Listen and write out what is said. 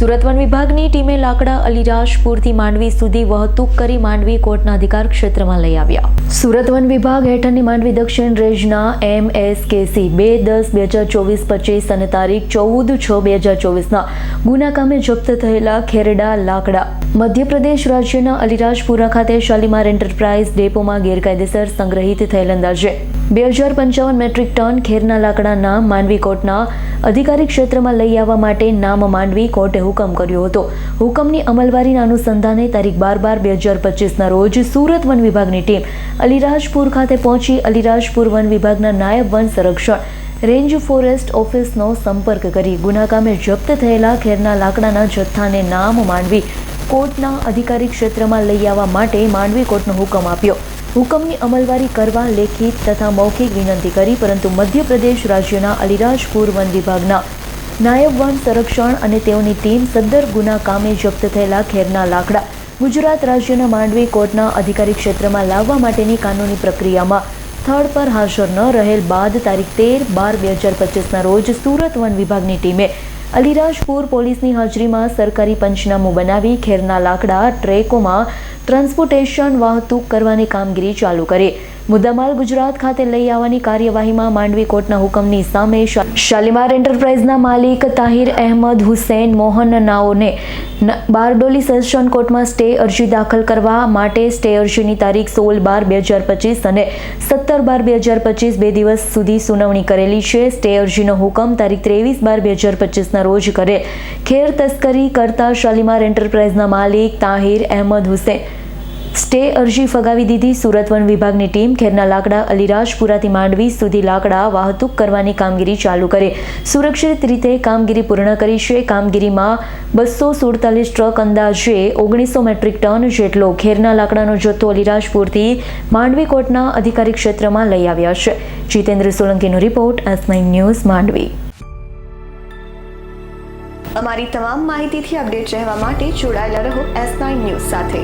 Surat one વિભાગની ટીમે લાકડા અલીરાજપુરથી માંડવી સુધી વાહતુક કરી માંડવી કોર્ટના અધિકાર ક્ષેત્રમાં લઈ આવ્યા. સુરત વન વિભાગ હેઠળની માંડવી દક્ષિણ રેન્જના MSKC 2/10/2024 અને તારીખ 14/6/2024ના ગુના કામે જપ્ત થયેલા ખેરડા લાકડા મધ્યપ્રદેશ રાજ્યના અલીરાજપુરા ખાતે શાલીમાર એન્ટરપ્રાઇઝ ડેપોમાં ગેરકાયદેસર સંગ્રહિત થયેલ અંદાજે 2055 મેટ્રિક ટન ખેરના લાકડાના માંડવી કોર્ટના અધિકારી ક્ષેત્રમાં લઈ આવવા માટે નામ માંડવી કોર્ટે હુકમ કર્યો હતો. હુકમની અમલવારીના અનુસંધાને તારીખ 12/12/2025ના રોજ સુરત વન વિભાગની ટીમ અલીરાજપુર ખાતે પહોંચી અલીરાજપુર વન વિભાગના નાયબ વન સંરક્ષણ રેન્જ ફોરેસ્ટ ઓફિસનો સંપર્ક કરી ગુનાકામે જપ્ત થયેલા ખેરના લાકડાના જથ્થાને નામ માંડવી કોર્ટના અધિકારી ક્ષેત્રમાં લઈ આવવા માટે માંડવી કોર્ટનો હુકમ આપ્યો. હુકમની અમલવારી કરવા લેખિત તથા મૌખિક વિનંતી કરી, પરંતુ મધ્યપ્રદેશ રાજ્યના અલીરાજપુર વન વિભાગના નાયબ વન સંરક્ષણ અને તેઓની ટીમ સદ્દર ગુના કામે જપ્ત થયેલા ખેરના લાકડા ગુજરાત રાજ્યના માંડવી કોર્ટના અધિકારી ક્ષેત્રમાં લાવવા માટેની કાનૂની પ્રક્રિયામાં સ્થળ પર હાજર ન રહેલ બાદ તારીખ 13/12/2025ના રોજ સુરત વન વિભાગની ટીમે અલીરાજપુર પોલીસની હાજરીમાં સરકારી પંચનામું બનાવી ખેરના લાકડા ટ્રેકોમાં ટ્રાન્સપોર્ટેશન વાહતુક કરવાની કામગીરી ચાલુ કરી. મુદ્દામાલ ગુજરાત ખાતે લઈ આવવાની કાર્યવાહીમાં માંડવી કોર્ટના હુકમની સામે શાલીમાર એન્ટરપ્રાઇઝના માલિક તાહિર અહેમદ હુસૈન મોહનનાઓને બારડોલી સેશન કોર્ટમાં સ્ટે અરજી દાખલ કરવા માટે સ્ટે અરજીની તારીખ 16/12/2025 અને 17/12/2025 બે દિવસ સુધી સુનાવણી કરેલી છે. સ્ટે અરજીનો હુકમ તારીખ 23/12/2025ના રોજ કરેલ ખેર તસ્કરી કરતા શાલીમાર એન્ટરપ્રાઇઝના માલિક તાહિર અહેમદ હુસૈન સ્ટે અરજી ફગાવી દીધી. સુરત વન વિભાગની ટીમ ખેરના લાકડા અલીરાજપુરાથી માંડવી સુધી લાકડા વાહતુક કરવાની કામગીરી ચાલુ કરી સુરક્ષિત રીતે કામગીરી પૂર્ણ કરી છે. કામગીરીમાં 247 ટ્રક અંદાજે 1900 મેટ્રિક ટન જેટલો ખેરના લાકડાનો જથ્થો અલીરાજપુરથી માંડવી કોર્ટના અધિકારી ક્ષેત્રમાં લઈ આવ્યા છે. જીતેન્દ્ર સોલંકીનો રિપોર્ટ, S9 ન્યૂઝ, માંડવી. અમારી તમામ માહિતીથી અપડેટ રહેવા માટે જોડાયેલા રહો S9 ન્યૂઝ સાથે.